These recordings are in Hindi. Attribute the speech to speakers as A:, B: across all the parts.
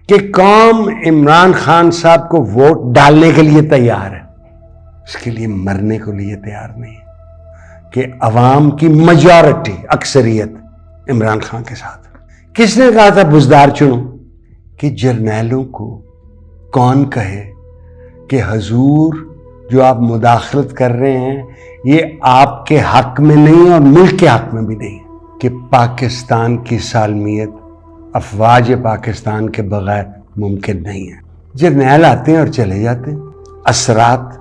A: कि कौम इमरान खान साहब को वोट डालने के लिए तैयार है, उसके लिए मरने को लिए तैयार नहीं है, कि अवाम की मेजॉरिटी, अक्सरियत इमरान खान के साथ। किसने कहा था बुजदार चुनो? कि जर्नैलों को कौन कहे कि हजूर जो आप मुदाखलत कर रहे हैं ये आपके हक में नहीं है और मुल्क के हक में भी नहीं है, कि पाकिस्तान की सालमियत अफवाज पाकिस्तान के बगैर मुमकिन नहीं है। जर्नैल आते हैं और चले जाते हैं, असरात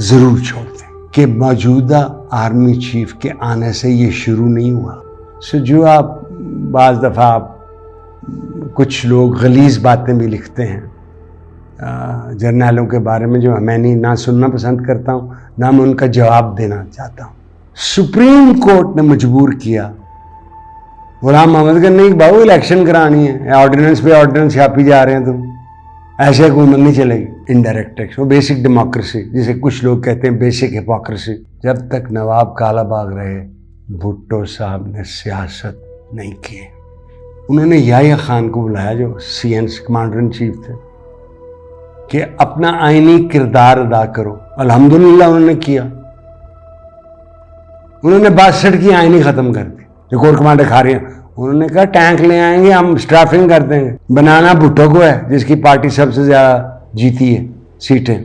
A: जरूर छोड़ते हैं। कि मौजूदा आर्मी चीफ के आने से ये शुरू नहीं हुआ। सो जो आप बाज़ दफ़ा कुछ लोग गलीज बातें भी लिखते हैं जर्नैलों के बारे में, जो मैं नहीं ना सुनना पसंद करता हूँ, ना मैं उनका जवाब देना चाहता हूँ। सुप्रीम कोर्ट ने मजबूर किया गुलाम मोहम्मद का, नहीं बाबू इलेक्शन करानी है, ऑर्डिनेंस पे ऑर्डिनेंस छापी जा रहे हैं, तुम ऐसे हुकूमत नहीं चलेगी। इनडायरेक्ट टैक्स, वो बेसिक डेमोक्रेसी जिसे कुछ लोग कहते हैं बेसिक हिपोक्रेसी। जब तक नवाब कालाबाग रहे भुट्टो साहब ने सियासत नहीं की। उन्होंने याह्या खान को बुलाया जो CN कमांडर इन चीफ थे कि अपना आईनी किरदार अदा करो। अल्हम्दुलिल्लाह उन्होंने किया। उन्होंने 62 की आईनी खत्म कर दी जो कोर कमांडर खा रहे हैं। उन्होंने कहा टैंक ले आएंगे, हम स्ट्राफिंग कर देंगे। बनाना भुट्टो को है जिसकी पार्टी सबसे ज्यादा जीती है सीटें।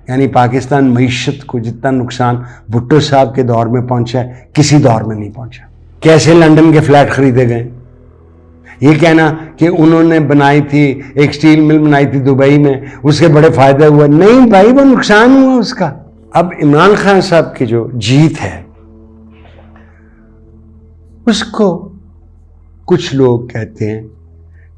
A: यानी पाकिस्तान मईशत को जितना नुकसान भुट्टो साहब के दौर में पहुंचा है किसी दौर में नहीं पहुंचा। कैसे लंदन के फ्लैट खरीदे गए, ये कहना कि उन्होंने बनाई थी, एक स्टील मिल बनाई थी दुबई में, उसके बड़े फायदे हुए, नहीं भाई वो नुकसान हुआ उसका। अब इमरान खान साहब की जो जीत है उसको कुछ लोग कहते हैं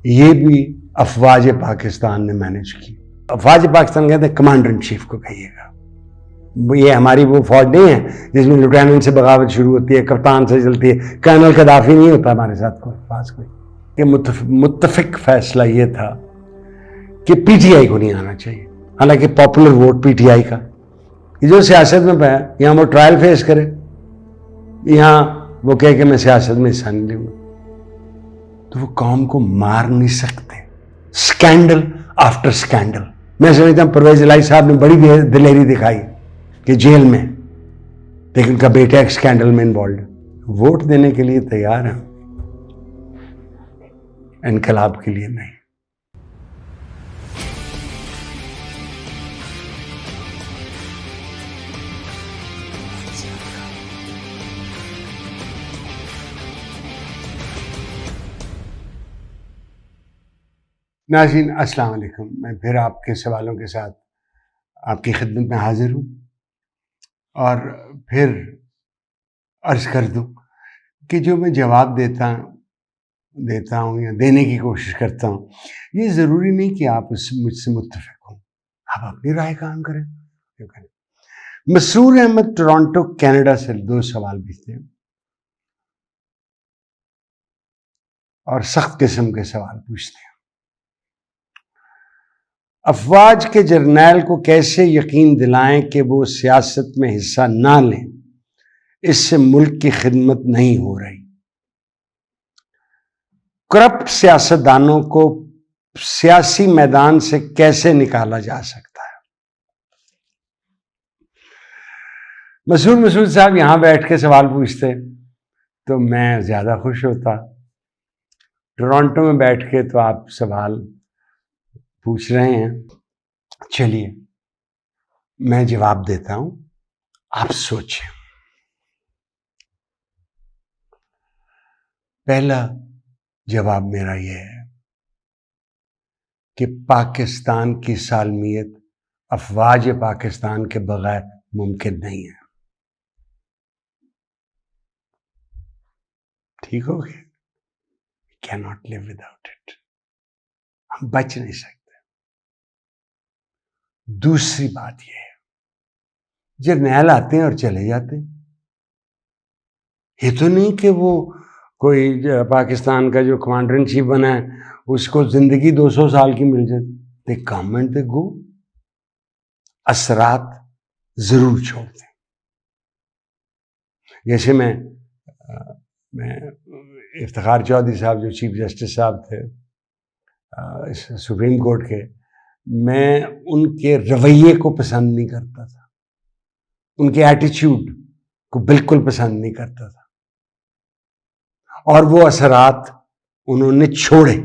A: ये भी अफवाज पाकिस्तान ने मैनेज की। अफवाज पाकिस्तान कहते हैं कमांडर इन चीफ को कहिएगा। ये हमारी वो फौज नहीं है जिसमें लेफ्टिनेंट से बगावत शुरू होती है, कप्तान से चलती है, कर्नल कदाफी नहीं होता हमारे साथ कोई पास कोई। कि मुत्तफिक फैसला ये था कि PTI को नहीं आना चाहिए, हालांकि पॉपुलर वोट PTI का। जो सियासत में पाया, यहाँ वो ट्रायल फेस करे, यहाँ वो कहे कि मैं सियासत में हिस्सा नहीं लूंगा, तो वो कौम को मार नहीं सकते। Scandal after scandal. मैं समझता हूं परवेज इलाही साहब ने बड़ी दिलेरी दिखाई कि जेल में, लेकिन उनका बेटा एक स्कैंडल में इन्वॉल्व, वोट देने के लिए तैयार है, इनकलाब के लिए नहीं। नाज़रीन अस्सलाम वालेकुम, मैं फिर आपके सवालों के साथ आपकी खिदमत में हाजिर हूँ और फिर अर्ज कर दूँ कि जो मैं जवाब देता हूँ या देने की कोशिश करता हूँ, ये ज़रूरी नहीं कि आप मुझसे मुत्तफिक हों, आप अपनी राय कायम करें। क्यों करें? मसरूर अहमद टोरंटो कनाडा से 2 सवाल भेजते हैं और सख्त किस्म के सवाल पूछते हैं। अफवाज के जर्नैल को कैसे यकीन दिलाएं कि वो सियासत में हिस्सा ना लें, इससे मुल्क की खिदमत नहीं हो रही। करप्ट सियासतदानों को सियासी मैदान से कैसे निकाला जा सकता है। मसूद साहब यहां बैठ के सवाल पूछते तो मैं ज्यादा खुश होता। टोरंटो में बैठ के तो आप सवाल पूछ रहे हैं, चलिए मैं जवाब देता हूं, आप सोचें। पहला जवाब मेरा यह है कि पाकिस्तान की सालमियत अफवाज पाकिस्तान के बगैर मुमकिन नहीं है। ठीक हो गया? Can not live without it. हम बच नहीं सकते। दूसरी बात यह है, जर्नैल आते हैं और चले जाते हैं। ये तो नहीं कि वो कोई पाकिस्तान का जो कमांडर इन चीफ बना है उसको जिंदगी 200 साल की मिल जाती। दे कम एंड दे गो, असरात जरूर छोड़ते। जैसे मैं इफ्तिखार चौधरी साहब जो चीफ जस्टिस साहब थे, सुप्रीम कोर्ट के, मैं उनके रवैये को पसंद नहीं करता था, उनके एटीट्यूड को बिल्कुल पसंद नहीं करता था, और वो असरात उन्होंने छोड़े।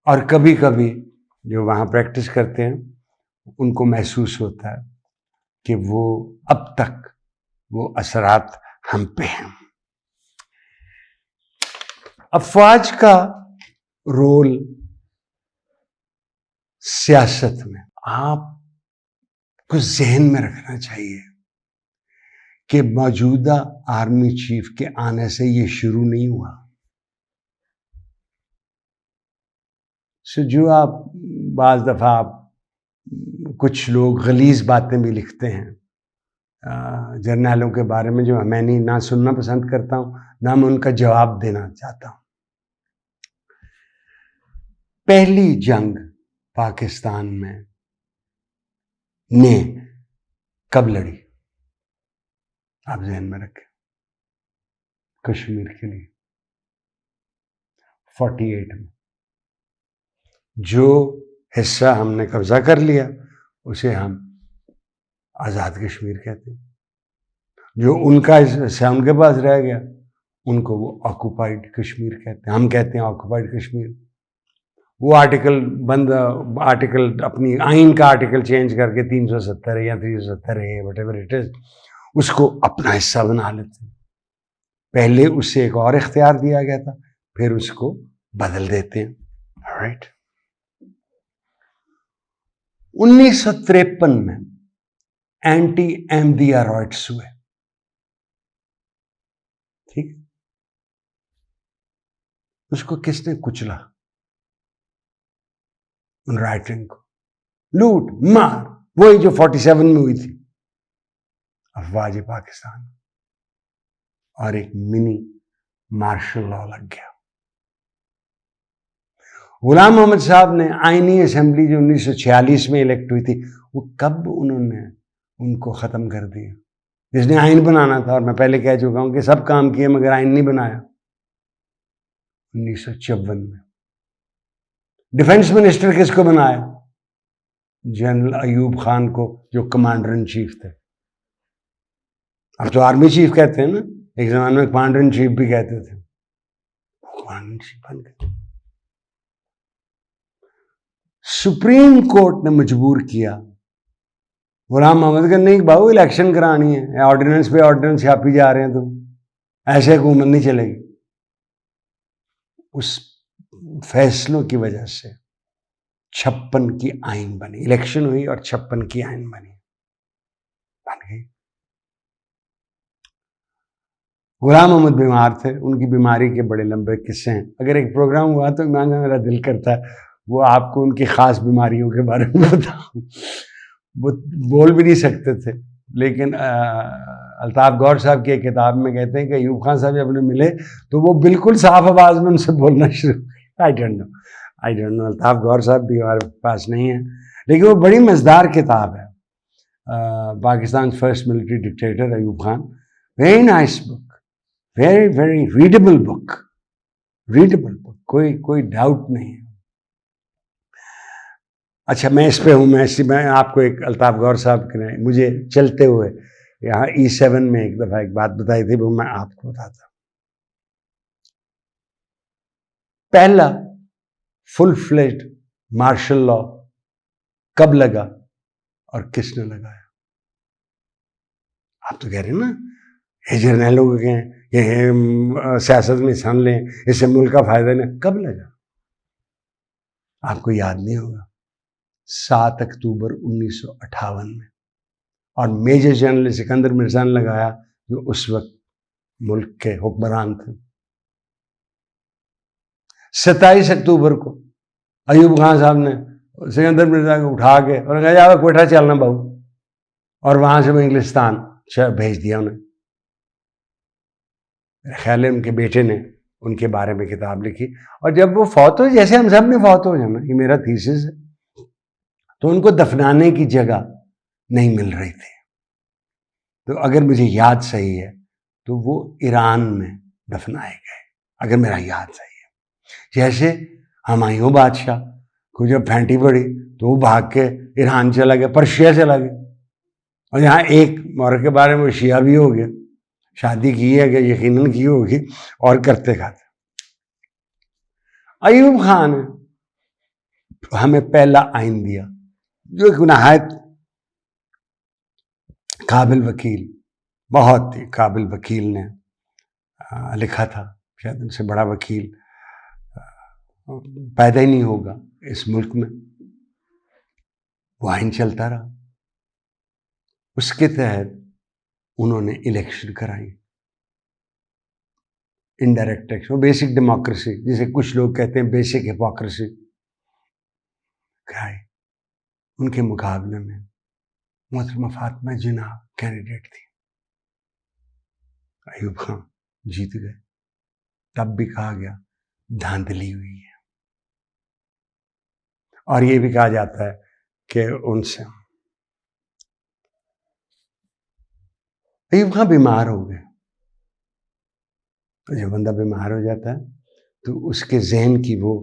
A: और कभी कभी जो वहाँ प्रैक्टिस करते हैं उनको महसूस होता है कि वो अब तक वो असरात हम पे हैं। अफवाज का रोल सियासत में आपको जहन में रखना चाहिए कि मौजूदा आर्मी चीफ के आने से ये शुरू नहीं हुआ। जो आप बाज दफ़ा आप कुछ लोग गलीज बातें भी लिखते हैं जर्नैलों के बारे में, जो मैं नहीं ना सुनना पसंद करता हूं, ना मैं उनका जवाब देना चाहता हूं। पहली जंग पाकिस्तान में ने कब लड़ी? आप ज़हन में रखें, कश्मीर के लिए 48 में। जो हिस्सा हमने कब्जा कर लिया उसे हम आज़ाद कश्मीर कहते हैं, जो उनका हिस्सा उनके पास रह गया उनको वो ऑक्युपाइड कश्मीर कहते हैं। हम कहते हैं ऑक्युपाइड कश्मीर। वो आर्टिकल अपनी आइन का आर्टिकल चेंज करके 370 है या 370 है, व्हाटएवर इट इज, उसको अपना हिस्सा बना लेते हैं। पहले उससे एक और इख्तियार दिया गया था, फिर उसको बदल देते हैं। राइट। 1953 में एंटी एमदिया रॉयट्स हुए, ठीक। उसको किसने कुचला? उन राइटिंग को लूट मार, वही जो 47 में हुई थी, अफवाज पाकिस्तान, और एक मिनी मार्शल लॉ लग गया। गुलाम मोहम्मद साहब ने आईनी असेंबली जो 1946 में इलेक्ट हुई थी, वो कब उन्होंने उनको ख़त्म कर दिया? जिसने आइन बनाना था, और मैं पहले कह चुका हूं कि सब काम किए मगर आइन नहीं बनाया, 1954 में। डिफेंस मिनिस्टर किसको बनाया? जनरल अयूब खान को, जो कमांडर इन चीफ थे। अब तो आर्मी चीफ कहते हैं ना, एक जमाने में कमांडर इन चीफ भी कहते थे। कमांडर इन चीफ बन गए। सुप्रीम कोर्ट ने मजबूर किया गुलाम मोहम्मद का, नहीं बाबू इलेक्शन करानी है, ऑर्डिनेंस पे ऑर्डिनेंस छापी जा रहे हैं तुम, ऐसे हुकूमत नहीं चलेगी। उस फैसलों की वजह से 56 की आइन बनी, इलेक्शन हुई और 56 की आइन बन गई। गुलाम मोहम्मद बीमार थे, उनकी बीमारी के बड़े लंबे किस्से हैं। अगर एक प्रोग्राम हुआ तो मेरा दिल करता है वो आपको उनकी खास बीमारियों के बारे में बताऊं। वो बोल भी नहीं सकते थे, लेकिन अल्ताफ गौर साहब की एक किताब में कहते हैं कि अयूब खान साहब जब उन्हें मिले तो वो बिल्कुल साफ आवाज में उनसे बोलना शुरू किया। आई डोंट नो, अल्ताफ गौर साहब भी हमारे पास नहीं है, लेकिन वो बड़ी मज़ेदार किताब है, Pakistan first military dictator Ayub Khan. Very nice book, very very readable book, कोई डाउट नहीं है। अच्छा, मैं इस पे हूँ, मैं आपको एक अल्ताफ गौर साहब ने मुझे चलते हुए यहाँ E7 में एक दफ़ा एक बात बताई थी, वो मैं आपको बताता हूँ। पहला फुल फ्लेज्ड मार्शल लॉ कब लगा और किसने लगाया? आप तो कह रहे हैं ना, ये जर्नैलों को कहें, ये सियासत में हिस्सा लें, इससे मुल्क का फायदा नहीं। कब लगा? आपको याद नहीं होगा। 7 अक्टूबर 1958 में, और मेजर जनरल सिकंदर मिर्जा ने लगाया, जो उस वक्त मुल्क के हुक्मरान थे। 27 अक्टूबर को अयूब खान साहब ने सिकंदर मिर्जा को उठा के और कहा जाओ कोयटा चलना बाबू, और वहां से वो इंग्लिस्तान भेज दिया उन्हें। मेरे ख्याल है उनके बेटे ने उनके बारे में किताब लिखी, और जब वो फौत हो, जैसे हम सब ने फौत हो जाना, ये मेरा थीसिस है, तो उनको दफनाने की जगह नहीं मिल रही थी। तो अगर मुझे याद सही है तो वो ईरान में दफनाए गए, अगर मेरा याद सही है। जैसे हुमायूं बादशाह को जब फेंटी पड़ी तो वो भाग के ईरान चला गया, पर्शिया चला गया, और यहाँ एक औरत के बारे में शिया भी हो गया, शादी की है कि यकीनन की होगी, और करते खाते। अयूब खान ने हमें पहला आइन दिया, जो एक नहायत काबिल वकील, बहुत ही काबिल वकील ने लिखा था। शायद उनसे बड़ा वकील पैदा ही नहीं होगा इस मुल्क में। वो आइन चलता रहा, उसके तहत उन्होंने इलेक्शन कराई, इनडायरेक्ट इलेक्शन, बेसिक डेमोक्रेसी जिसे कुछ लोग कहते हैं बेसिक हिपोक्रेसी, कराई। उनके मुकाबले में मोहतरमा फातिमा जिन्ना कैंडिडेट थी। अयूब खान जीत गए। तब भी कहा गया धांधली हुई है, और ये भी कहा जाता है कि उनसे अयूब खान बीमार हो गए। जब बंदा बीमार हो जाता है तो उसके जहन की वो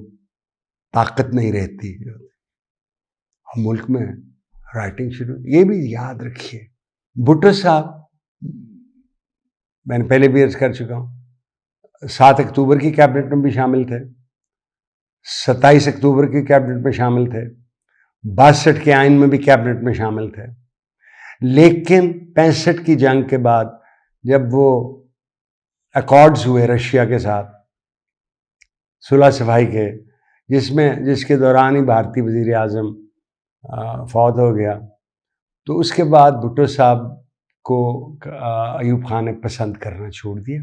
A: ताकत नहीं रहती, और मुल्क में राइटिंग शुरू। ये भी याद रखिए, भुट्टो साहब, मैंने पहले भी अर्ज कर चुका हूँ, 7 अक्टूबर की कैबिनेट में भी शामिल थे, 27 अक्टूबर की कैबिनेट में शामिल थे, 62 के आइन में भी कैबिनेट में शामिल थे। लेकिन 65 की जंग के बाद जब वो अकॉर्ड्स हुए रशिया के साथ, सुलह सफाई के, जिसके दौरान ही भारतीय वजीर आज़म फौत हो गया, तो उसके बाद भुट्टो साहब को अयूब खान ने पसंद करना छोड़ दिया।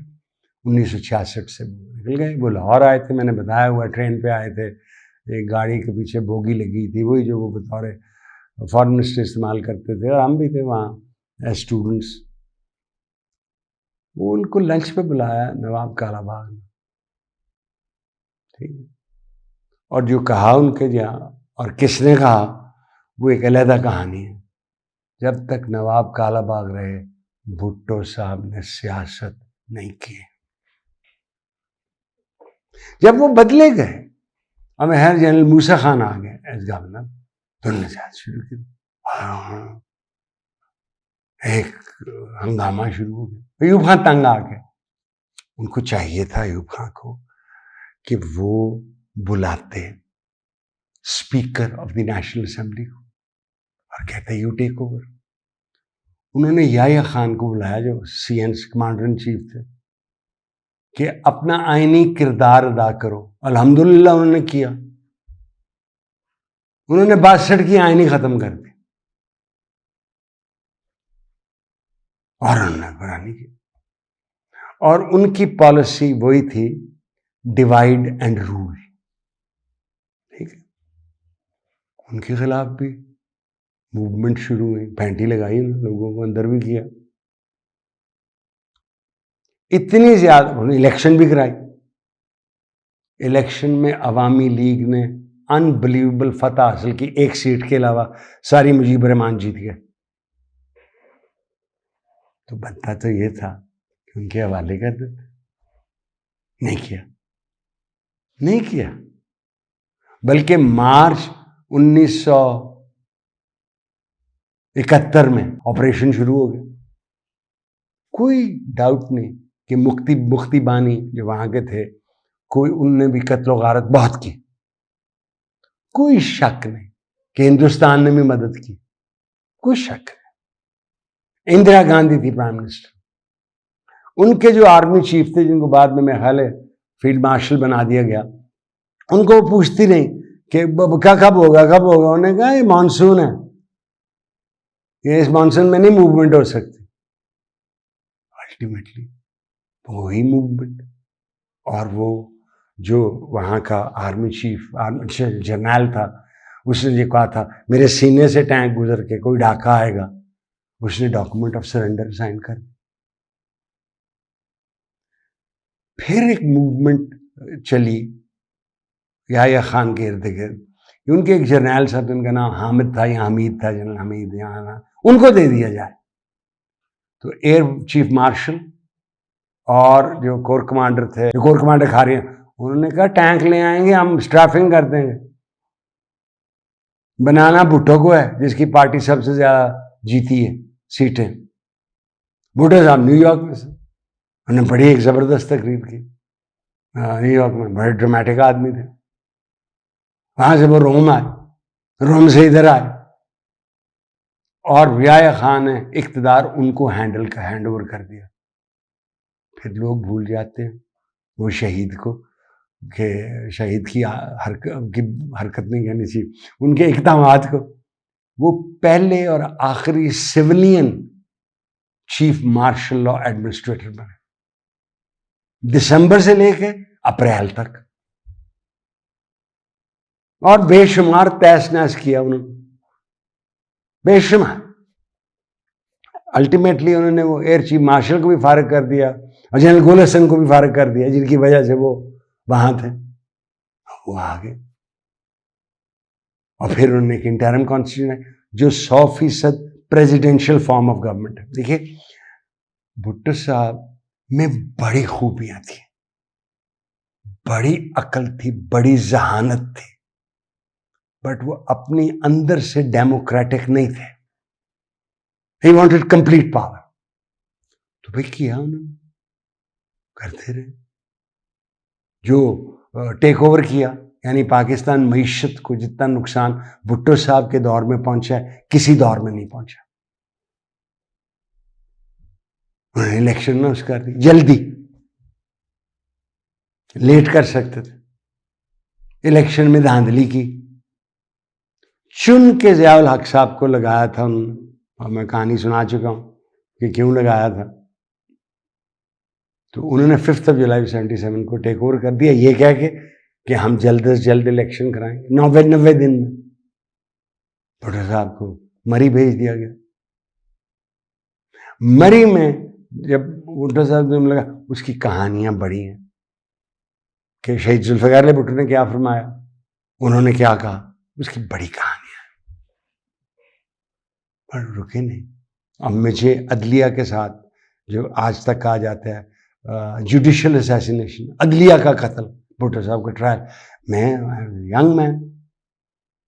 A: 1966 से निकल गए। वो लाहौर आए थे, मैंने बताया हुआ, ट्रेन पे आए थे, एक गाड़ी के पीछे बोगी लगी थी, वही जो वो बतौर फॉरेन मिनिस्टर इस्तेमाल करते थे, और हम भी थे वहाँ एज स्टूडेंट्स। वो उनको लंच पे बुलाया नवाब कालाबाग में, ठीक है, और जो कहा उनके जहाँ और किसने कहा वो एक अलग कहानी है। जब तक नवाब कालाबाग रहे, भुट्टो साहब ने सियासत नहीं की। जब वो बदले गए और मेजर जनरल मूसा खान आ गए एज गवर्नर, तो उन्होंने सियासत शुरू की। एक हंगामा शुरू हो गया। अयूब खान तंग आ गए। उनको चाहिए था अयूब खान को कि वो बुलाते speaker of the national assembly को और कहते यू टेक ओवर। उन्होंने याह्या खान को बुलाया, जो CN कमांडर इन चीफ थे, कि अपना आईनी किरदार अदा करो। अल्हम्दुलिल्लाह उन्होंने किया। उन्होंने 62 की आईनी खत्म कर दी और उन्होंने बनानी की। और उनकी पॉलिसी वही थी, डिवाइड एंड रूल, ठीक है। उनके खिलाफ भी मूवमेंट शुरू हुई, पैंटी लगाई उन लोगों को, अंदर भी किया। इतनी ज्यादा उन्होंने इलेक्शन भी कराई। इलेक्शन में अवामी लीग ने अनबिलीवेबल फतह हासिल की, एक सीट के अलावा सारी मुजीबर रहमान जीत गए। तो बनता तो ये था कि उनके हवाले कर देते, नहीं किया, नहीं किया। बल्कि मार्च 1971 में ऑपरेशन शुरू हो गया। कोई डाउट नहीं कि मुफ्ती बानी जो वहां के थे, कोई उनने भी कत्ल गारत बहुत की। कोई शक नहीं कि हिंदुस्तान ने भी मदद की, कोई शक नहीं। इंदिरा गांधी थी प्राइम मिनिस्टर। उनके जो आर्मी चीफ थे, जिनको बाद में मेरा ख्याल है फील्ड मार्शल बना दिया गया, उनको वो पूछती नहीं कि क्या कब होगा कब होगा। उन्होंने कहा ये मानसून है, ये इस मानसून में नहीं मूवमेंट हो सकती। अल्टीमेटली वही मूवमेंट, और वो जो वहाँ का आर्मी चीफ जनरल था, उसने ये कहा था मेरे सीने से टैंक गुजर के कोई डाका आएगा, उसने डॉक्यूमेंट ऑफ सरेंडर साइन कर दिया। फिर एक मूवमेंट चली याह्या खान के इर्द गिर्द। उनके एक जर्नैल साहब, उनका नाम हामिद था या हमीद था, जनरल हमीद, यहाँ उनको दे दिया जाए। तो एयर चीफ मार्शल और जो कोर कमांडर थे, जो कोर कमांडर खा रहे हैं, उन्होंने कहा टैंक ले आएंगे, हम स्ट्राफिंग कर देंगे। बनाना भुट्टो को है, जिसकी पार्टी सबसे ज्यादा जीती है सीटें। भुट्टो साहब न्यूयॉर्क में से, उन्होंने बड़ी एक जबरदस्त तकरीर की न्यूयॉर्क में, बड़े ड्रामेटिक आदमी थे। वहां से वो रोम आए, रोम से इधर आए, और रियाया खान ने इख्तिदार उनको हैंड ओवर कर दिया। फिर लोग भूल जाते हैं वो शहीद को, कि शहीद की हरकत नहीं कहनी चाहिए, उनके इक़दामात को। वो पहले और आखिरी civilian chief marshal law administrator बने, दिसंबर से लेकर अप्रैल तक, और बेशुमार तहस नहस किया उन्होंने, बेशुमार। अल्टीमेटली उन्होंने वो एयर चीफ मार्शल को भी फारिग कर दिया और जनरल गोलसन को भी फारिग कर दिया, जिनकी वजह से वो वहां थे, वो आ गए। और फिर उन्होंने एक इंटरिम कॉन्स्टिट्यूशन जो 100% प्रेसिडेंशियल फॉर्म ऑफ गवर्नमेंट है। देखिए, भुट्टो साहब में बड़ी खूबियां थी, बड़ी अकल थी, बड़ी जहानत थी, बट वो अपनी अंदर से डेमोक्रेटिक नहीं थे। He wanted complete power. तो भाई किया उन्होंने, करते रहे। जो टेक ओवर किया, यानी पाकिस्तान मईशत को जितना नुकसान भुट्टो साहब के दौर में पहुंचा है, किसी दौर में नहीं पहुंचा। उन्होंने इलेक्शन में उसका जल्दी, लेट कर सकते थे, इलेक्शन में धांधली की, चुन के ज़ियाउल हक साहब को लगाया था उन्होंने, और मैं कहानी सुना चुका हूं कि क्यों लगाया था। तो उन्होंने 5 जुलाई 77 को टेक ओवर कर दिया, ये कह के कि हम जल्द से जल्द इलेक्शन कराएंगे। 90 दिन में भुट्टो साहब को मरी भेज दिया गया। मरी में जब भुट्टो साहब ने लगा, उसकी कहानियां बड़ी हैं कि शहीद जुल्फ़िकार अली भुट्टो ने क्या फरमाया, उन्होंने क्या कहा, उसकी बड़ी कहानियां हैं, पर रुके नहीं। अब मुझे अदलिया के साथ जो आज तक कहा जाता है जुडिशियल असैसिनेशन, अदलिया का कत्ल, भुट्टो साहब का ट्रायल, मैं यंग मैन,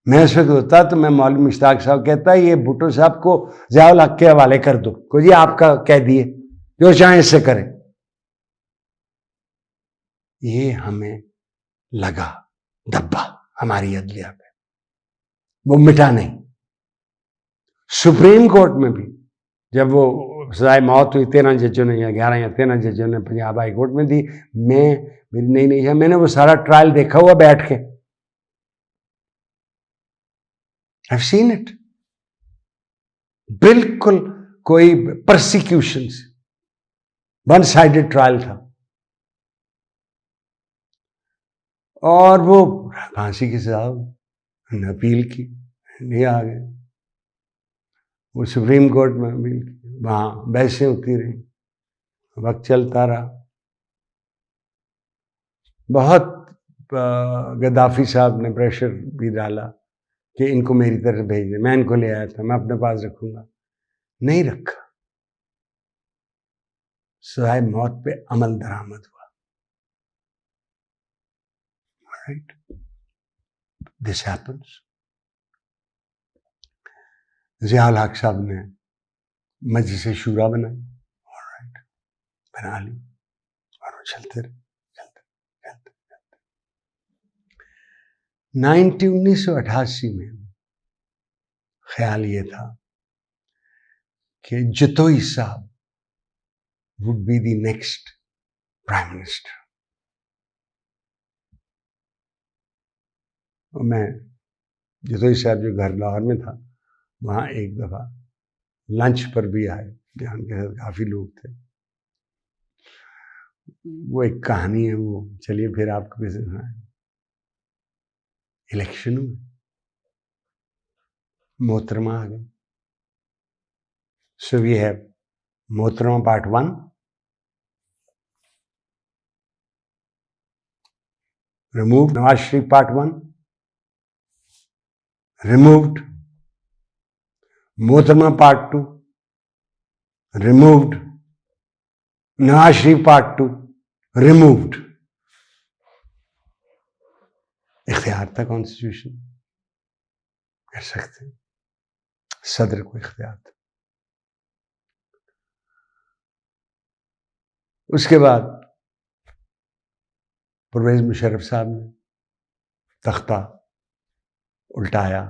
A: मैं उस वक्त होता तो मैं मौलवी मुश्ताक साहब कहता ये भुट्टो साहब को ज़ियाउल हक के हवाले कर दो, को जी आपका कह दिए, जो चाहे इससे करें। ये हमें लगा धब्बा हमारी अदलिया पे, वो मिटा नहीं। सुप्रीम कोर्ट में भी जब वो सजाए मौत हुई 13 जजों ने, या 11 या 13 जजों ने पंजाब हाई कोर्ट में दी, मेरी नहीं है, मैंने वो सारा ट्रायल देखा हुआ बैठ के, I've seen it। बिल्कुल कोई परसिक्यूशन, वन साइडेड ट्रायल था, और वो फांसी की सजा ने अपील की, नहीं आ गए। वो सुप्रीम कोर्ट में अपील की, वहां बहसें होती रही, वक्त चलता रहा। बहुत गद्दाफी साहब ने प्रेशर भी डाला कि इनको मेरी तरफ भेज दे, मैं इनको ले आया था, मैं अपने पास रखूंगा, नहीं रखा। सजाए मौत पे अमल दरामद हुआ। Right, this happens. ज़ियाउल हक साहब ने मजलिस शूरा बनाई, राइट, बना ली, और वो चलते रहे, चलते 1988 में ख्याल ये था कि जतोई साहब would be the next prime minister. और मैं जतोई साहब जो घर लाहौर में था, वहाँ एक दफ़ा लंच पर भी आए, जहाँ उनके साथ काफ़ी लोग थे। वो एक कहानी है, वो चलिए फिर आपको कैसे सुनाएं। इलेक्शन में मोहतरमा आ गए। सो वी हैव मोहतरमा part 1, removed Nawaz Sharif part 1, removed मोहतरमा part 2, removed Nawaz Sharif part 2, removed। इख्तियार था कॉन्स्टिट्यूशन, कर सकते हैं, सदर को इख्तियार था। उसके बाद परवेज मुशर्रफ साहब ने तख्ता उल्टाया,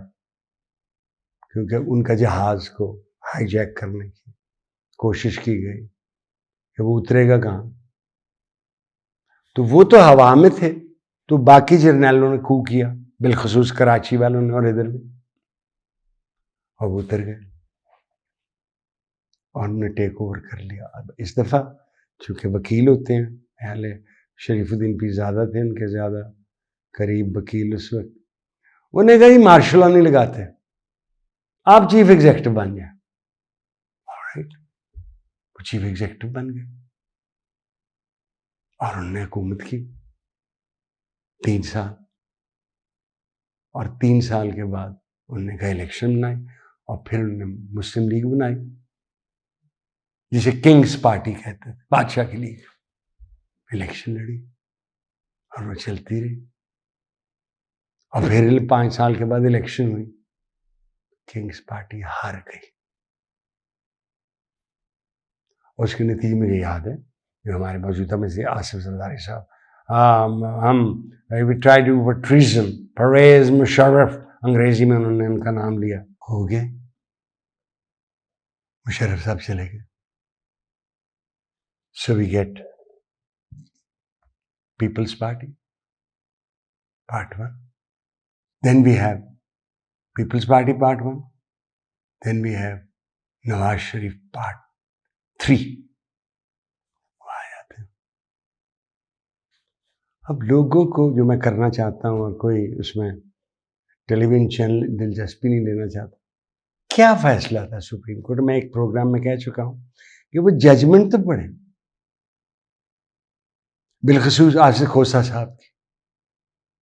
A: क्योंकि उनका जहाज को हाईजैक करने की कोशिश की गई कि वो उतरेगा कहाँ। तो वो तो हवा में थे, तो बाकी जर्नैलों ने कू किया, बिलखसूस कराची वालों ने और इधर भी, और वो उतर गए और उन्होंने टेक ओवर कर लिया। अब इस दफ़ा चूँकि वकील होते हैं, पहले शरीफुद्दीन पीरज़ादा थे उनके ज़्यादा करीब वकील उस वक्त, उन्हें कहीं मार्शल नहीं लगाते, आप चीफ एग्जेक्टिव बन जाए। ऑलराइट, वो चीफ एग्जेक्टिव बन गए और उन्होंने हुकूमत की 3 साल, और 3 साल के बाद उन्होंने कहा इलेक्शन बनाई, और फिर उन्होंने मुस्लिम लीग बनाई, जिसे किंग्स पार्टी कहते थे, बादशाह की लीग। इलेक्शन लड़ी और वो चलती रही, और फिर 5 साल के बाद इलेक्शन हुई, किंग्स पार्टी हार गई। उसके नतीजे मुझे याद है, जो हमारे मौजूदा में से आसिफ जरदारी साहब, हम we try to for treason, Pervez Musharraf, अंग्रेजी में उन्होंने उनका नाम लिया, हो गए, मुशर्रफ साहब चले गए। So we get Peoples Party part 1, then we have Peoples Party part 1, then we have Nawaz Sharif part 3। आ जाते हैं। अब लोगों को जो मैं करना चाहता हूँ, और कोई उसमें टेलीविजन चैनल दिलचस्पी नहीं लेना चाहता, क्या फैसला था सुप्रीम कोर्ट। मैं एक प्रोग्राम में कह चुका हूं कि वो जजमेंट तो पढ़े, बिलखसूस आसिफ खोसा साहब की।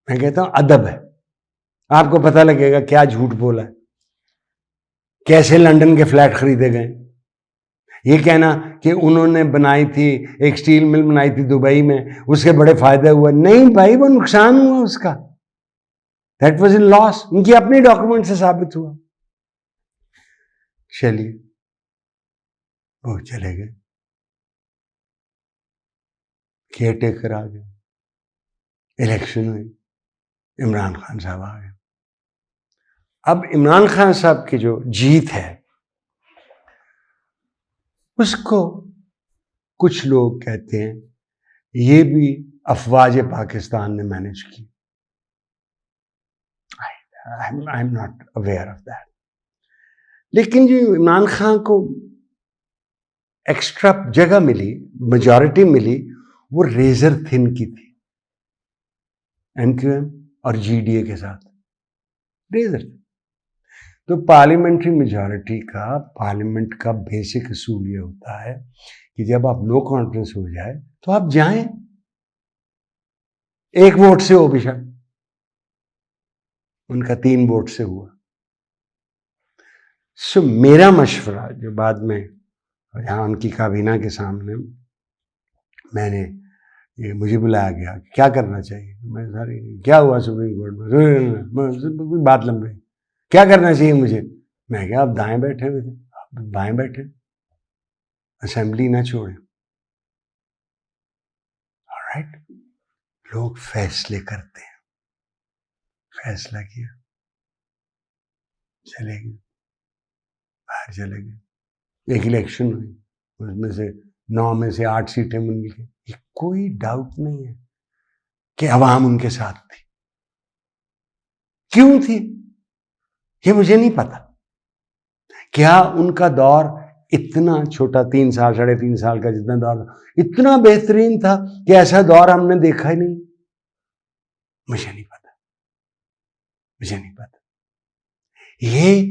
A: मैं कहता हूं अदब है, आपको पता लगेगा क्या झूठ बोला है, कैसे लंदन के फ्लैट खरीदे गए। ये कहना कि उन्होंने बनाई थी, एक स्टील मिल बनाई थी दुबई में, उसके बड़े फायदे हुए, नहीं भाई, वो नुकसान हुआ उसका, दैट वाज इन लॉस, उनकी अपनी डॉक्यूमेंट से साबित हुआ। चलिए, वो चले गए, केयर टेकर आ गए, इलेक्शन हुई, इमरान खान साहब आ गए। अब इमरान खान साहब की जो जीत है, उसको कुछ लोग कहते हैं ये भी अफवाज पाकिस्तान ने मैनेज की। आई am not aware of that. लेकिन जो इमरान खान को एक्स्ट्रा जगह मिली, मेजॉरिटी मिली, वो रेजर थिन की थी, एमक्यूएम और जीडीए के साथ, रेजर थिन। तो पार्लियामेंट्री मेजॉरिटी का, पार्लियामेंट का बेसिक असूल ये होता है कि जब आप नो कॉन्फिडेंस हो जाए तो आप जाएं, एक वोट से हो बेशक, उनका 3 वोट से हुआ। सो मेरा मशवरा जो बाद में यहाँ उनकी काबीना के सामने मैंने ये मुझे बुलाया गया, क्या करना चाहिए, मैं सारी क्या हुआ सुप्रीम कोर्ट में, बात लंबी, क्या करना चाहिए मुझे। मैं क्या, आप दाएं बैठे हुए थे, आप बाएं बैठे, असेंबली ना छोड़े। ऑलराइट, लोग फैसले करते हैं, फैसला किया, चले गए, बाहर चले गए, एक इलेक्शन हुई, उसमें से 9 में से 8 सीटें मिल गई। कोई डाउट नहीं है कि अवाम उनके साथ थी। क्यों थी ये मुझे नहीं पता। क्या उनका दौर इतना छोटा, 3 साल 3.5 साल का जितना दौर इतना बेहतरीन था कि ऐसा दौर हमने देखा ही नहीं, मुझे नहीं पता, मुझे नहीं पता। ये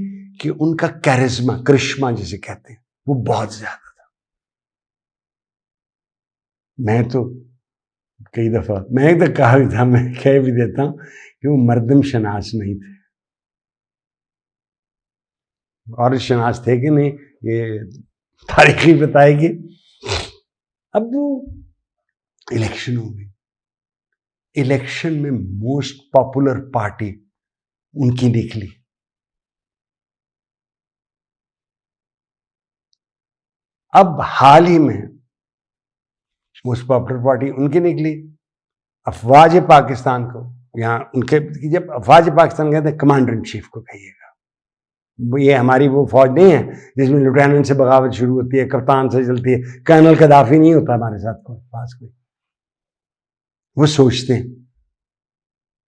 A: कि उनका कैरिज्मा, करिश्मा जिसे कहते हैं, वो बहुत ज्यादा था। मैं तो कई दफा, मैं एक तो कहा भी था, मैं कह भी देता हूं कि वो मर्दम शनास नहीं थे। और शनास थे कि नहीं ये तारीख ही बताएगी। अब वो इलेक्शन हो गई, इलेक्शन में मोस्ट पॉपुलर पार्टी उनकी निकली। अब हाल ही में मोस्ट पॉपुलर पार्टी उनकी निकली। अफवाज पाकिस्तान को यहां उनके, जब अफवाज पाकिस्तान कहते हैं कमांडर इन चीफ को कहिएगा। ये हमारी वो फौज नहीं है जिसमें लेफ्टिनेंट से बगावत शुरू होती है, कप्तान से चलती है, कर्नल कदाफी नहीं होता हमारे साथ कोई पास कोई। वो सोचते हैं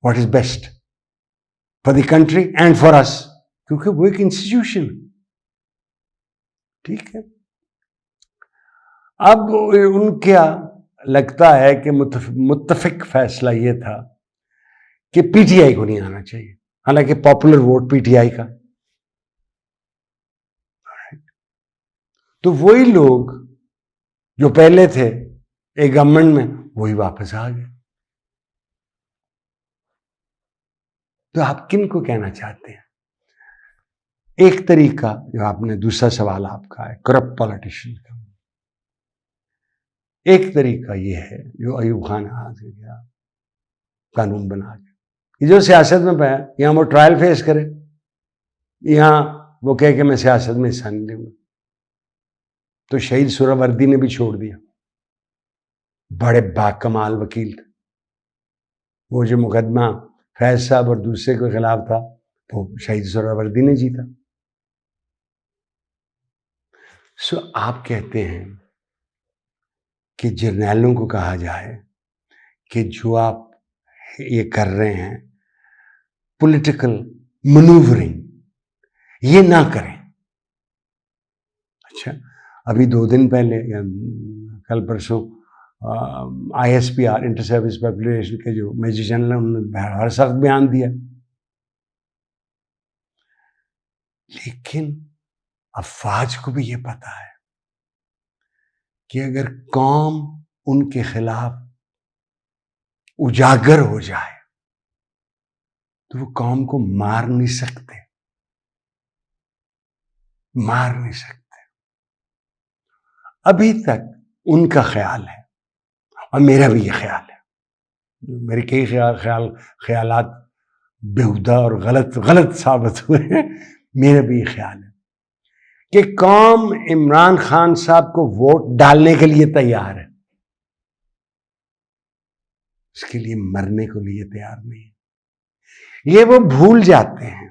A: what is best for the country and for us, क्योंकि वो एक इंस्टीट्यूशन। ठीक है, अब उनका लगता है कि मुत्तफिक फैसला ये था कि पीटीआई को नहीं आना चाहिए, हालांकि पॉपुलर वोट पीटीआई का। तो वही लोग जो पहले थे एक गवर्नमेंट में, वही वापस आ गए। तो आप किन को कहना चाहते हैं? एक तरीका जो आपने, दूसरा सवाल आपका है करप्ट पॉलिटिशियन का, एक तरीका ये है जो अयूब खान हाथ से गया कानून बना के, जो सियासत में पाया, यहां वो ट्रायल फेस करे, यहां वो कहे कि मैं सियासत में हिस्सा नहीं लूंगा। तो शहीद सुहरावर्दी ने भी छोड़ दिया, बड़े बाकमाल वकील थे। वो जो मुकदमा फैज साहब और दूसरे के खिलाफ था, तो शहीद सुहरावर्दी ने जीता। सो आप कहते हैं कि जर्नैलों को कहा जाए कि जो आप ये कर रहे हैं पॉलिटिकल मनूवरिंग, ये ना करें। अच्छा, अभी 2 दिन पहले या कल परसों ISPR इंटर सर्विस पब्लिकेशन के जो मेजर जनरल हैं, उन्होंने हर सख्त बयान दिया। लेकिन अफवाज को भी ये पता है कि अगर कौम उनके खिलाफ उजागर हो जाए तो वो कौम को मार नहीं सकते, मार नहीं सकते। अभी तक उनका ख्याल है, और मेरा भी ये ख्याल है, मेरे कई ख्यालात बेहुदा और गलत साबित हुए हैं, मेरा भी ये ख्याल है कि कौम इमरान खान साहब को वोट डालने के लिए तैयार है, उसके लिए मरने को लिए तैयार नहीं है। ये वो भूल जाते हैं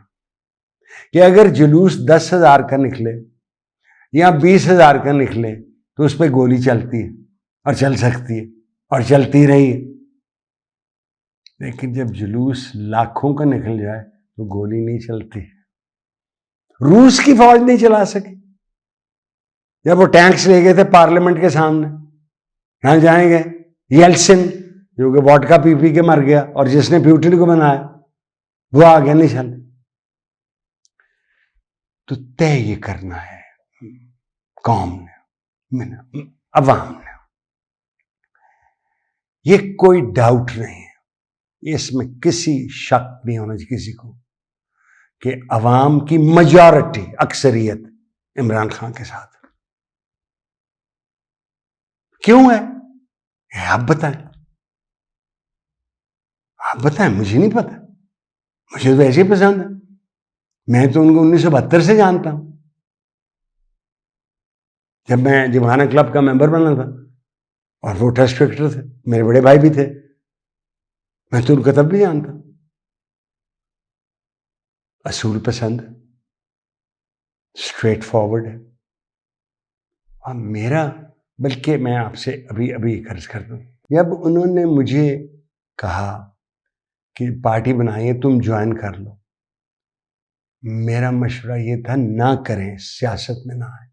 A: कि अगर जुलूस 10,000 का निकले या 20,000 का निकले तो उस पर गोली चलती है, और चल सकती है, और चलती रही है। लेकिन जब जुलूस लाखों का निकल जाए तो गोली नहीं चलती। रूस की फौज नहीं चला सकी जब वो टैंक्स ले गए थे पार्लियामेंट के सामने। कहां जाएंगे? येल्सिन जो कि वोडका पी पी के मर गया, और जिसने प्यूटिन को बनाया वो आ गया, नहीं चल। तो तय ये करना है कौम ने, अवाम ने। ये कोई डाउट नहीं है, इसमें किसी शक नहीं होना चाहिए किसी को कि अवाम की मेजॉरिटी, अक्सरियत इमरान खान के साथ। क्यों है आप बताएं, आप बताएं, मुझे नहीं पता, मुझे तो ऐसे ही पसंद है। मैं तो उनको 1972 से जानता हूं, जब मैं जिमखाना क्लब का मेंबर बना था, और वो टेस्ट क्रिकेटर थे, मेरे बड़े भाई भी थे, मैं तो उनका तब भी जानता। असूल पसंद, स्ट्रेट फॉरवर्ड है। और मेरा, बल्कि मैं आपसे अभी अभी अर्ज कर दूं, जब उन्होंने मुझे कहा कि पार्टी बनाइए, तुम ज्वाइन कर लो, मेरा मशवरा ये था ना करें, सियासत में ना आए।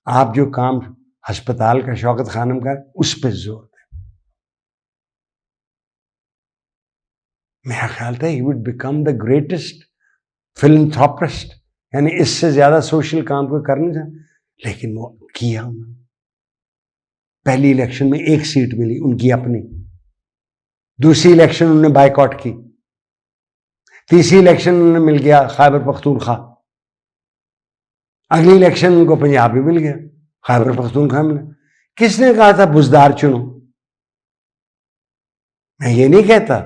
A: आप जो काम अस्पताल का शौकत खानम का, उस पर जोर दें। मेरा ख्याल था he would become the greatest philanthropist, यानी इससे ज्यादा सोशल काम कोई कर नहीं था। लेकिन वो किया उन्होंने। पहली इलेक्शन में 1 सीट मिली उनकी अपनी, दूसरी इलेक्शन उन्होंने बायकॉट की, तीसरी इलेक्शन उन्हें मिल गया खैबर पख्तूनख्वा, अगली इलेक्शन उनको पंजाब में मिल गया, खैबर पख्तूनख्वा मिला। किसने कहा था बुजदार चुनो? मैं ये नहीं कहता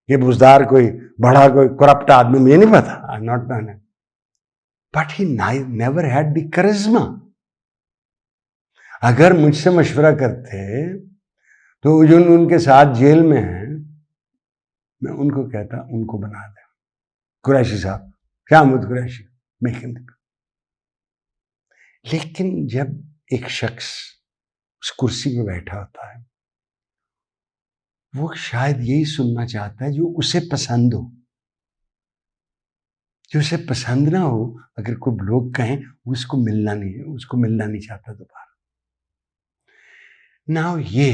A: कि बुजदार कोई बड़ा कोई करप्ट आदमी, मुझे नहीं पता, I am not done, but he never had the charisma. अगर मुझसे मशवरा करते तो जो उनके साथ जेल में हैं, मैं उनको कहता उनको बना दे, कुरैशी साहब, शाहमूद कुरैशी, मेक हिम। लेकिन जब एक शख्स उस कुर्सी पे बैठा होता है, वो शायद यही सुनना चाहता है जो उसे पसंद हो। जो उसे पसंद ना हो, अगर कोई लोग कहें, उसको मिलना नहीं है, उसको मिलना नहीं चाहता दोबारा। ना ये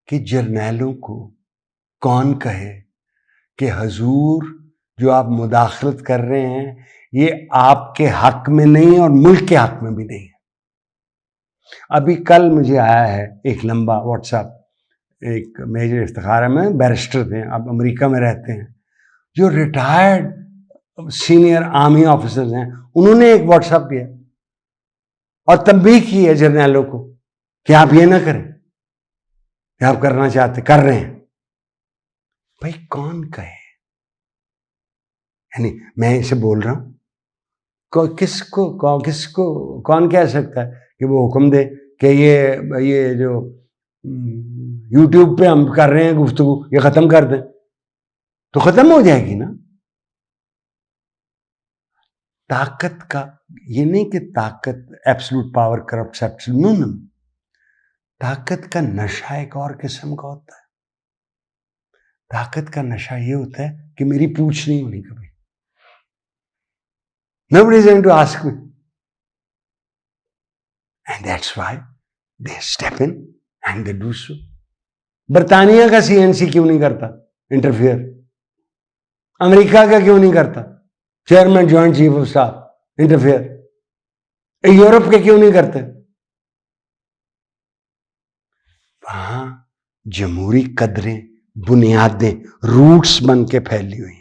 A: कि जर्नैलों को कौन कहे कि हजूर जो आप मुदाखलत कर रहे हैं ये आपके हक में नहीं और मुल्क के हक में भी नहीं है। अभी कल मुझे आया है एक लंबा व्हाट्सएप, एक मेजर इफ्तिखार में बैरिस्टर थे, अब अमेरिका में रहते हैं, जो रिटायर्ड सीनियर आर्मी ऑफिसर्स हैं, उन्होंने एक व्हाट्सएप किया और तंबीह की है जर्नैलों को कि आप ये ना करें, कि आप करना चाहते कर रहे हैं। भाई कौन कहे, यानी मैं इसे बोल रहा हूं, किसको कौन कह सकता है कि वो हुक्म दे कि ये जो यूट्यूब पे हम कर रहे हैं गुफ्तगू, ये खत्म कर दें, तो खत्म हो जाएगी ना। ताकत का ये नहीं कि ताकत absolute power corrupts absolute, no no, ताकत का नशा एक और किस्म का होता है। ताकत का नशा ये होता है कि मेरी पूछ नहीं होनी कभी, nobody is going to ask me, and that's why they step in and they do so. बरतानिया का सीएनसी क्यों नहीं करता इंटरफियर? अमेरिका का क्यों नहीं करता chairman joint chief of staff interfere? Europe के क्यों नहीं करते? वहां जमहूरी कदरें, बुनियादें, रूट्स बन के फैली हुई हैं।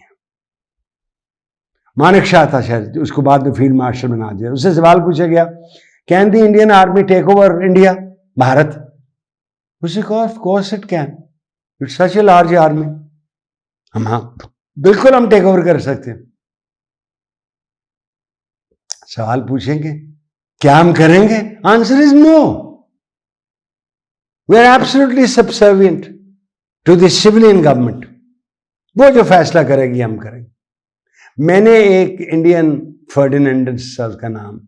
A: मानिक शाह था शायद, उसको बाद में फील्ड मार्शल बना दिया। उससे सवाल पूछा गया, can the Indian army take over India, Bharat? उसे कहा of course it can, it's such a large army. हम हाँ बिल्कुल हम टेक ओवर कर सकते हैं। सवाल पूछेंगे क्या हम करेंगे? Answer is no, we are absolutely subservient to the civilian government. वो जो फैसला करेगी हम करेंगे। मैंने एक इंडियन फर्डिनेंडस का नाम,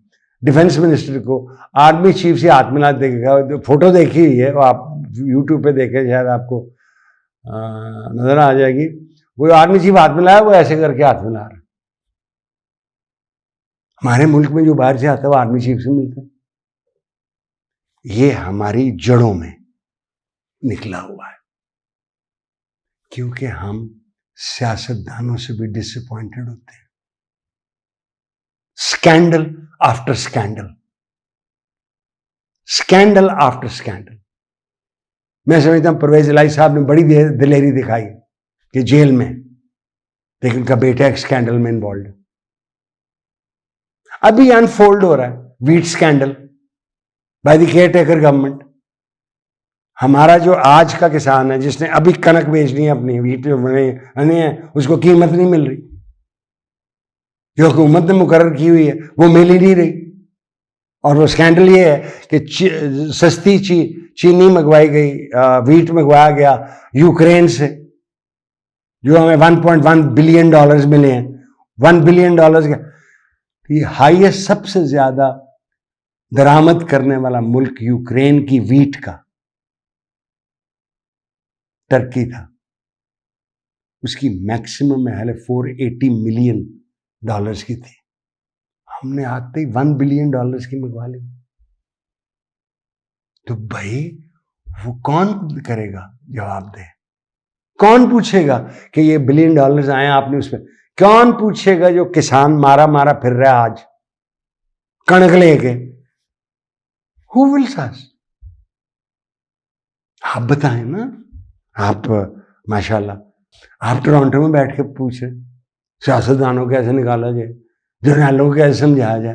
A: डिफेंस मिनिस्टर को आर्मी चीफ से हाथ मिला देगा, फोटो देखी हुई है, आप यूट्यूब पे देखें, शायद आपको नजर आ जाएगी। वो आर्मी चीफ हाथ मिलाया, वो ऐसे करके हाथ मिला रहा। हमारे मुल्क में जो बाहर से आता है वो आर्मी चीफ से मिलता है। ये हमारी जड़ों में निकला हुआ है, क्योंकि हम सियासतदानों से भी डिसअपॉइंटेड होते हैं। Scandal after scandal, scandal after scandal. मैं समझता हूं परवेज इलाही साहब ने बड़ी दिलेरी दिखाई कि जेल में, लेकिन उनका बेटा एक स्कैंडल में इन्वॉल्व है। अभी अनफोल्ड हो रहा है wheat scandal by the care taker government. हमारा जो आज का किसान है, जिसने अभी कनक बेचनी है अपनी, वीट जो बने है, उसको कीमत नहीं मिल रही, जो हुकूमत ने मुकर्रर की हुई है वो मिल ही नहीं रही। और वो स्कैंडल ये है कि सस्ती चीनी मंगवाई गई, वीट मंगवाया गया यूक्रेन से, जो हमें 1.1 बिलियन डॉलर्स मिले हैं। 1 बिलियन डॉलर्स का ये हाईएस्ट, सबसे ज्यादा दरामद करने वाला मुल्क यूक्रेन की वीट का टर्की था। उसकी मैक्सिमम में हाले 480 मिलियन डॉलर्स की थी, हमने आते ही 1 बिलियन डॉलर्स की मंगवा ली। तो भाई वो कौन करेगा जवाब दे? कौन पूछेगा कि ये बिलियन डॉलर्स आए आपने उसमें? कौन पूछेगा जो किसान मारा मारा फिर रहा है आज कणक लेके? Who will ask? आप बताएं ना। आप माशाल्लाह आप टोरंटो में बैठ के पूछ रहे सियासतदानों को कैसे निकाला जाए, जर्नैलों को कैसे समझाया जाए।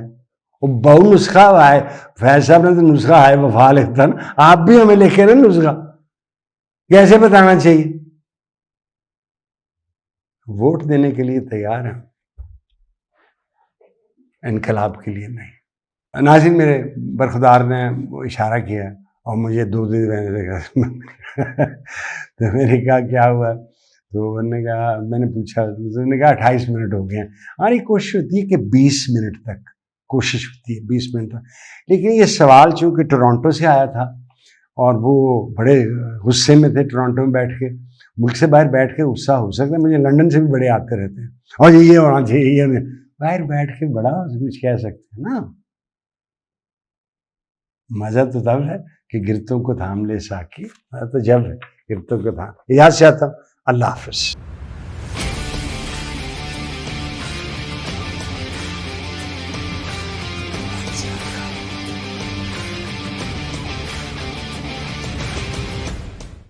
A: वो बहु नुस्खा है, फैज साहब ने तो नुस्खा है वफा लिखता ना, आप भी हमें लिखे ना नुस्खा। कैसे बताना चाहिए? वोट देने के लिए तैयार हैं, इनकलाब के लिए नहीं। नाज़रीन, मेरे बरखुदार ने वो इशारा किया और मुझे दूध देने तो मैंने कहा क्या हुआ? तो उन्होंने कहा, मैंने पूछा, उन्होंने कहा 28 मिनट हो गए हैं। हमारी कोशिश होती है कि 20 मिनट तक, कोशिश होती है 20 मिनट तक। लेकिन ये सवाल चूंकि टोरंटो से आया था और वो बड़े गुस्से में थे टोरंटो में बैठ के, मुल्क से बाहर बैठ के गुस्सा हो सकता है, मुझे लंदन से भी बड़े आते रहते हैं और ये होना चाहिए, ये बाहर बैठ के बड़ा कुछ कह सकते हैं ना। मजा तो तब है कि गिरतों को थाम ले साकी, तो जब गिरतों को थाम। इजाज़त चाहता हूँ, अल्लाह हाफ़िज़।